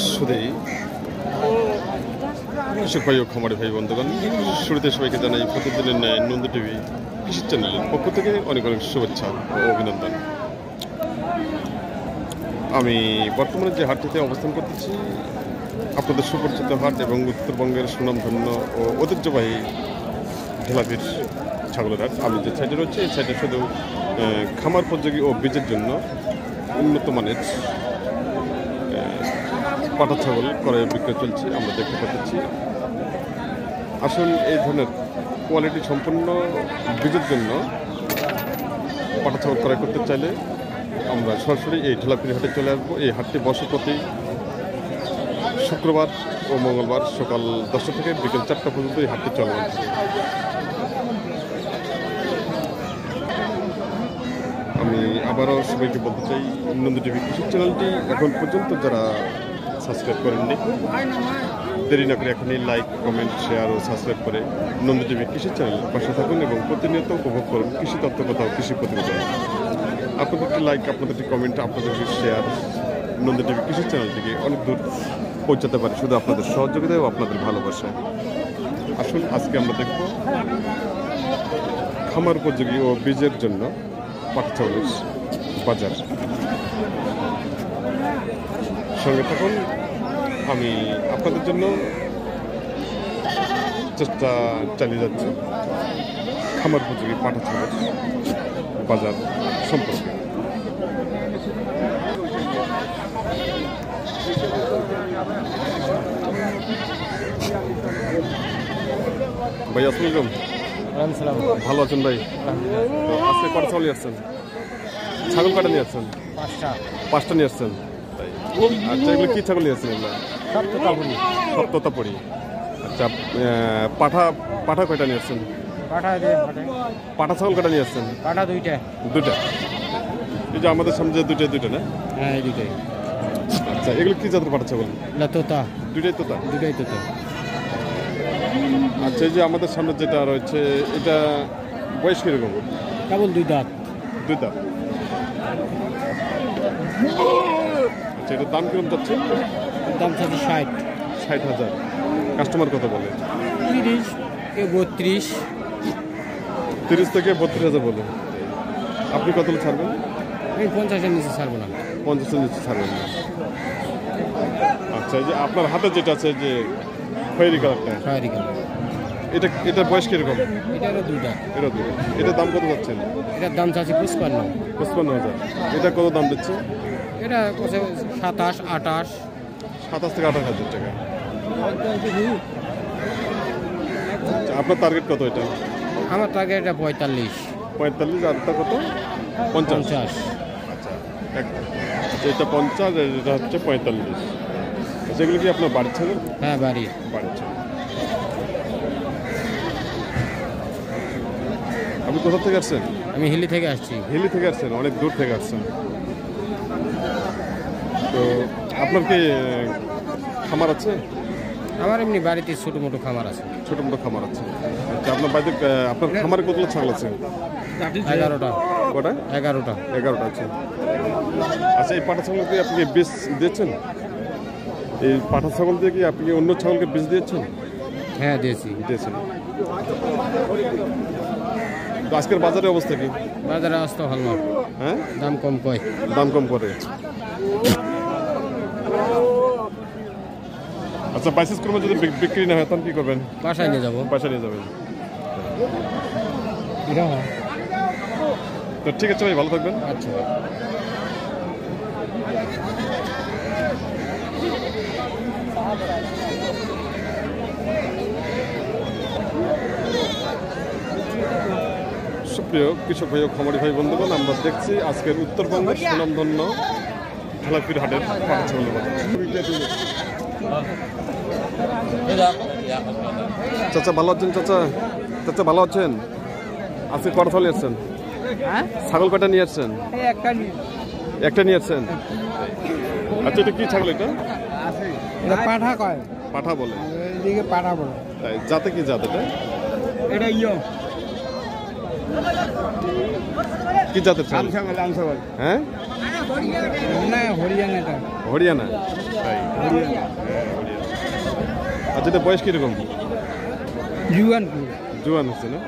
শুধুই কৃষক ভাই ও খামারি ভাই বন্ধুগণ, শুরুতে সবাইকে জানাই প্রতিদিনের ন্যায় নন্দ টিভি কৃষি চ্যানেলের পক্ষ থেকে অনেক অনেক শুভেচ্ছা ও অভিনন্দন। আমি বর্তমানে যে হাটটিতে অবস্থান করতেছি আপনাদের সুপরিচিত হাট এবং উত্তরবঙ্গের সুনামধন্য ও ঐতিহ্যবাহী ঢেলাপির ছাগলের হাট। আমি যে সাইডে রয়েছে এই সাইডে শুধু খামার উপযোগী ও বীজের জন্য উন্নত মানের পাটা ছাগল ক্রয় বিক্রয় চলছে, আমরা দেখতে পাচ্ছি। আসল এই ধরনের কোয়ালিটি সম্পন্ন বীজের জন্য পাটা ছাগল ক্রয় করতে চাইলে আমরা সরাসরি এই ঢেলাপির হাটে চলে আসবো। এই হাটটি বসে প্রতি শুক্রবার ও মঙ্গলবার সকাল 10টা থেকে বিকেল 4টা পর্যন্ত এই হাটটি চলমান থাকে। আমি আবারও সবাইকে বলতে চাই, নন্দ টিভি কৃষি চ্যানেলটি এখন পর্যন্ত যারা সাবস্ক্রাইব করেননি, দেরি না করে এখনই লাইক, কমেন্ট, শেয়ার ও সাবস্ক্রাইব করে নন্দ টিভি কৃষি চ্যানেলের পাশে থাকুন এবং প্রতিনিয়ত উপভোগ করুন কৃষি তত্ত্বকথা ও কৃষি প্রতিবেদন। আপনাদের একটি লাইক, আপনাদের একটি কমেন্ট, আপনাদের একটি শেয়ার নন্দ টিভি কৃষি চ্যানেলটিকে অনেক দূর পৌঁছাতে পারে শুধু আপনাদের সহযোগিতায় ও আপনাদের ভালোবাসায়। আসুন আজকে আমরা দেখব খামার উপযোগী ও বীজের জন্য পাটা ছাগলের বাজার। সঙ্গে থাকুন, আমি আপনাদের জন্য চেষ্টা চালিয়ে যাচ্ছি খামার উপযোগী পাটা ছাগলের বাজার সম্পর্কে। ভাই আসসালাম। ভালো আছেন ভাই? আজকে কটা ছাগল নিয়ে আসছেন? ছাগল কটা নিয়ে আসছেন? পাঁচটা নিয়ে আসছেন। আচ্ছা, এগুলো কি ছাগল নিয়ে আসছেন? এগুলো সপ্ততাপুরি। আচ্ছা, পাঠা কয়টা নিয়ে আসছেন? পাঠা ছাগল কটা নিয়ে আসছেন? দুইটা। এই যে আমাদের সামনে যে দুইটা না? হ্যাঁ, এই দুইটাই। আচ্ছা, এগুলো কি জাতের পাঠা ছাগল? তোতা। দুইটাই তোতা? দুইটাই তোতা। আচ্ছা, এই যে আমাদের সামনে যেটা রয়েছে এটা বয়স কিরকম? কেবল দুই দাঁত। আচ্ছা, এটার দাম কিরকম যাচ্ছে? দাম চাচ্ছে 60,000। কাস্টমার কত বলে? 30, 32। 30 থেকে 32,000 বলে। আপনি কত ছাড়বেন? আমি 50-এর নিচে ছাড়বো না। 50-এর নিচে ছাড়বেন না। আচ্ছা, এই যে আপনার হাতে যেটা আছে যে খয়েরি কালারটা, এটা বয়স কিরকম? এটারও দুই দাঁত। এটার দাম কত যাচ্ছেন? এটার দাম চাচ্ছে 55,000। এটা কত দাম দিচ্ছে? এটা 27, 28। 27 থেকে 28,000 টাকা। আচ্ছা, আপনার টার্গেট কত এটা? আমার টার্গেট এটা 45। আর এটা কত? 50। আচ্ছা, এটা 50 আর এটা হচ্ছে 45। সেগুলো কি আপনার বাড়ির ছাগল? হ্যাঁ, বাড়ির ছাগল। আপনি কোথা থেকে আসছেন? আমি হিলি থেকে আসছি। হিলি থেকে আসছেন? অনেক দূর থেকে আসছেন। তো আপনার কি খামার আছে? আমার এমনি বাড়িতে ছোট মোটো খামার আছে। আচ্ছা, আপনার বাড়িতে আপনার খামারে কতগুলো ছাগল আছে? 11টা। কটা? 11টা আছে। আচ্ছা, এই পাঠা ছাগল দিয়ে আপনি বীজ দিয়েছেন? এই পাঠা ছাগল দিয়ে কি আপনি অন্য ছাগলকে বীজ দিয়েছেন? হ্যাঁ, দিয়েছেন। তো আজকের বাজারের অবস্থা কি? বাজারে আসতে ভালো না। হ্যাঁ, দাম কম করে। আচ্ছা, বাইসেস ক্রমে যদি বিক্রি না হয় তখন কি করবেন? বাসায় নিয়ে যাবেন। তো ঠিক আছে ভাই, ভালো থাকবেন। আচ্ছা। সুপ্রিয় কৃষক ভাই ও খামারি ভাই বন্ধুগণ, আমরা দেখছি আজকের উত্তরবঙ্গের সুনামধন্য ঢেলাপির হাটের পাটা ছাগলের বাজার। চাচা ভালো আছেন? চাচা ভালো আছেন? আজকে কটা ছাগল নিয়ে আসছেন? ছাগল কটা নিয়ে আসছেন? একটা নিয়ে আসছেন। আচ্ছা, এটা কি ছাগল? এটা পাঠা বলে। তাই, জাতে কি জাত এটা? কি জাতের ছাগল? ছাগল। হ্যাঁ, না হরিয়ানাটা। হরিয়ানা তাই? হ্যাঁ, হরিয়ানা। আচ্ছা, এটা বয়স কীরকম? জোয়ান হচ্ছে না?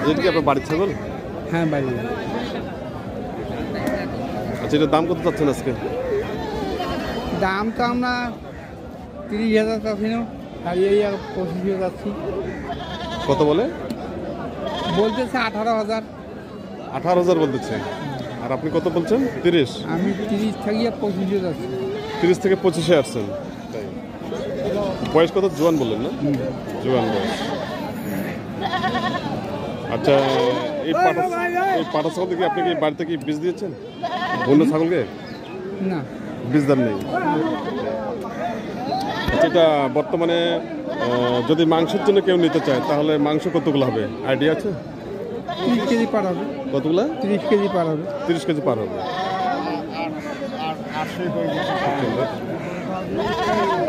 এটা কি আপনার বাড়ির ছাগল? হ্যাঁ বাড়ি। আচ্ছা, এটার দাম কত চাচ্ছেন আজকে? দাম তো আমরা 30,000 চাচ্ছি না, হারিয়ে 25,000 যাচ্ছি। কত বলে? বলতেছে 18,000। 18,000 বলতেছে। আর আপনি কত বলছেন? 30? আমি 30 থেকে 25 যাচ্ছি। 30 থেকে 25-এ আসছেন তাই? বয়স কত? জোয়ান বললেন না? জোয়ান বয়স। আচ্ছা, এই পাঠা ছাগল কি আপনি কি বাড়িতে কি বীজ দিয়েছেন অন্য ছাগলকে? না, বীজদার নেই। আচ্ছা, এটা বর্তমানে যদি মাংসের জন্য কেউ নিতে চায় তাহলে মাংস কতগুলো হবে আইডিয়া আছে? 30 কেজি পার হবে। কতগুলো? 30 কেজি পার হবে। 30 কেজি পার হবে।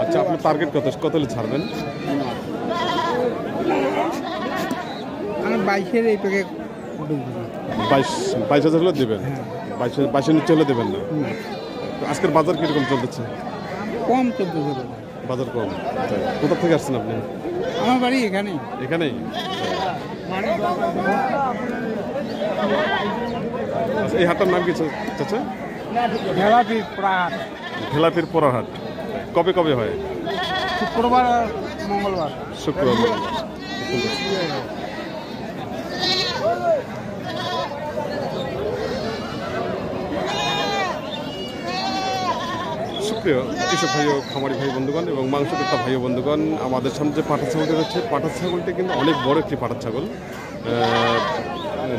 আচ্ছা, আপনার টার্গেট কত হলে ছাড়বেন? আমি 22-এর এই প্যাকেট 22,000 হলে দেবেন? 22-এর নিচে হলে দেবেন না? তো আজকের বাজার কিরকম চলতেছে? কম চলতেছে। বাজার কম। কোথা থেকে আসছেন আপনি? আমার বাড়ি এখানেই। এখানেই? আচ্ছা, এই হাটটার নাম কি চাচা? ঢেলাপির পোড়াহাট। কবে কবে হয়? শুক্রবার আর মঙ্গলবার। শুক্রবার। সুপ্রিয় কৃষক ভাই ও খামারি ভাই বন্ধুগণ এবং মাংস ক্রেতা ভাই ও বন্ধুগণ, আমাদের সামনে যে পাঠা ছাগলটি রয়েছে, পাঠা ছাগলটি কিন্তু অনেক বড় একটি পাঠা ছাগল।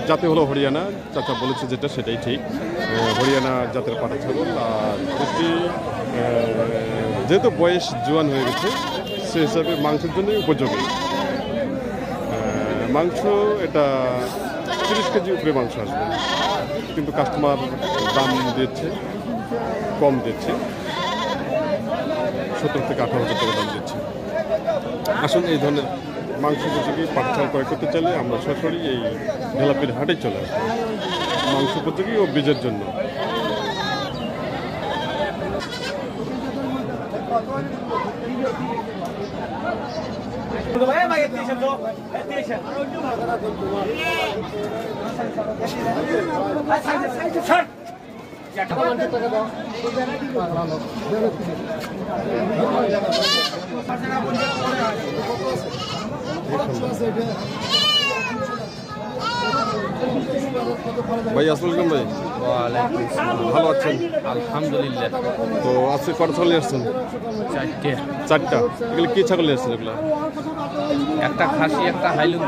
জাতি হলো হরিয়ানা, চাচা বলেছে যেটা সেটাই ঠিক। হরিয়ানা জাতের পাঠা ছাগল। আর এটি যেহেতু বয়স জোয়ান হয়ে গেছে সে হিসাবে মাংসের জন্যই উপযোগী। মাংস এটা 30 কেজি উপরে মাংস আসবে, কিন্তু কাস্টমার দাম দিচ্ছে কম দিচ্ছে, 17 থেকে 18,000 টাকা দাম দিচ্ছে। আসলে এই ধরনের মাংস উপযোগী পাঠা ছাগল ক্রয় করতে চাইলে আমরা সরাসরি এই ঢেলাপির হাটে চলে আসবো মাংস উপযোগী ও বীজের জন্য। ভাই আসসালামু আলাইকুম। ভাই ভালো আছেন? আলহামদুলিল্লাহ। তো আজকে কটা ছাগল নিয়ে আসছেন? 4টা। এগুলো কি ছাগল নিয়ে আসছেন? এগুলো একটা খাসি, একটা হাইলুম,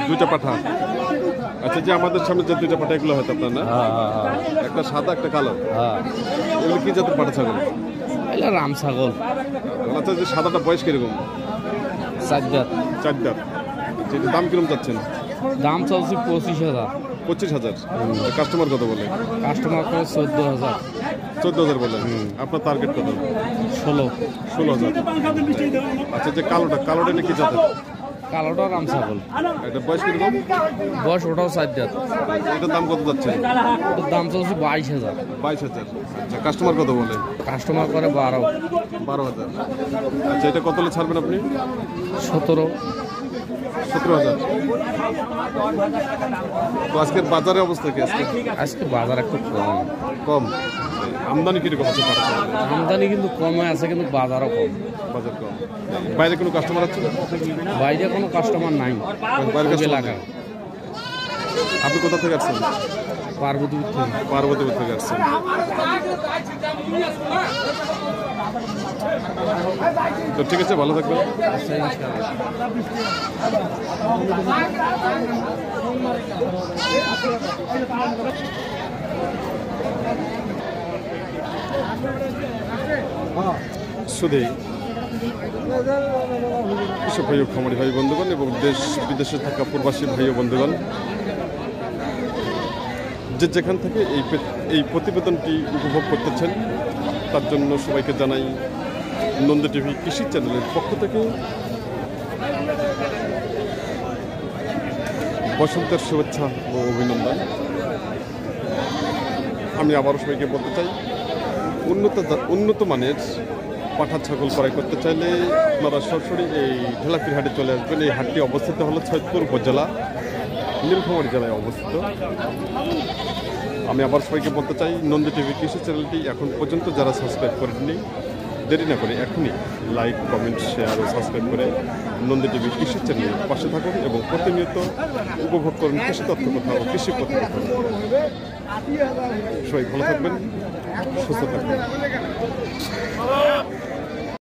দুইটা পাঠা। আচ্ছা, যে আমাদের সামনে যে দুইটা পাঠা এগুলো হয়তো আপনার না? একটা সাদা একটা কালো। এগুলো কি জাতের পাঠা ছাগল? রাম ছাগল। আচ্ছা, যে সাদাটা বয়স কিরকম? 4 দাঁত। 4 দাঁত। যেটা দাম কিরকম চাচ্ছেন? দাম চলছে 25,000। 25,000। কাস্টমার কত বলে? কাস্টমার করে 14,000। 14,000 বলে। আপনার টার্গেট কত? 16,000। আচ্ছা, যে কালোটা এটা কি জাতের? কালোটা রাম ছাগল। এটা বয়স কিরকম? বয়স ওটাও 4 দাঁত। এটার দাম কত যাচ্ছে? ওটার দাম চলছে 22,000। 22,000। আচ্ছা, কাস্টমার কত বলে? কাস্টমার করে 12,000। আচ্ছা, এটা কত হলে ছাড়বেন আপনি? 17,000। তো আজকের বাজারের অবস্থা কি? আজকে বাজার একটু কম। আমদানি কিরকম আছে? আমদানি কিন্তু কমে আছে, কিন্তু বাজারও কম। বাজার কম। বাইরে কোনো কাস্টমার আছে? বাইরে কোনো কাস্টমার নাই। এলাকা। আপনি কোথা থেকে আসছেন? পার্বতীপুর থেকে আসছেন। তো ঠিক আছে, ভালো থাকবেন। শুধু কৃষক ভাই ও খামারি ভাই বন্ধুগণ এবং দেশ বিদেশে থাকা প্রবাসী ভাই ও বন্ধুগণ, যে যেখান থেকে এই প্রতিবেদনটি উপভোগ করতেছেন তার জন্য সবাইকে জানাই নন্দী টিভি কৃষি চ্যানেলের পক্ষ থেকে বসন্তের শুভেচ্ছা ও অভিনন্দন। আমি আবারও সবাইকে বলতে চাই উন্নত মানের পাঠা ছাগল ক্রয় করতে চাইলে আপনারা সরাসরি এই ঢেলাপির হাটে চলে আসবেন। এই হাটটি অবস্থিত হলো সৈয়দপুর উপজেলা, নীলফামারী জেলায় অবস্থিত। আমি আবার সবাইকে বলতে চাই, নন্দী টিভি কৃষি চ্যানেলটি এখন পর্যন্ত যারা সাবস্ক্রাইব করেননি, দেরি না করে এখনই লাইক, কমেন্ট, শেয়ার ও সাবস্ক্রাইব করে নন্দী টিভি কৃষি চ্যানেলের পাশে থাকুন এবং প্রতিনিয়ত উপভোগ করুন কৃষি তথ্য কথা ও কৃষি প্রতিবেদন। সবাই ভালো থাকবেন, সুস্থ থাকবেন।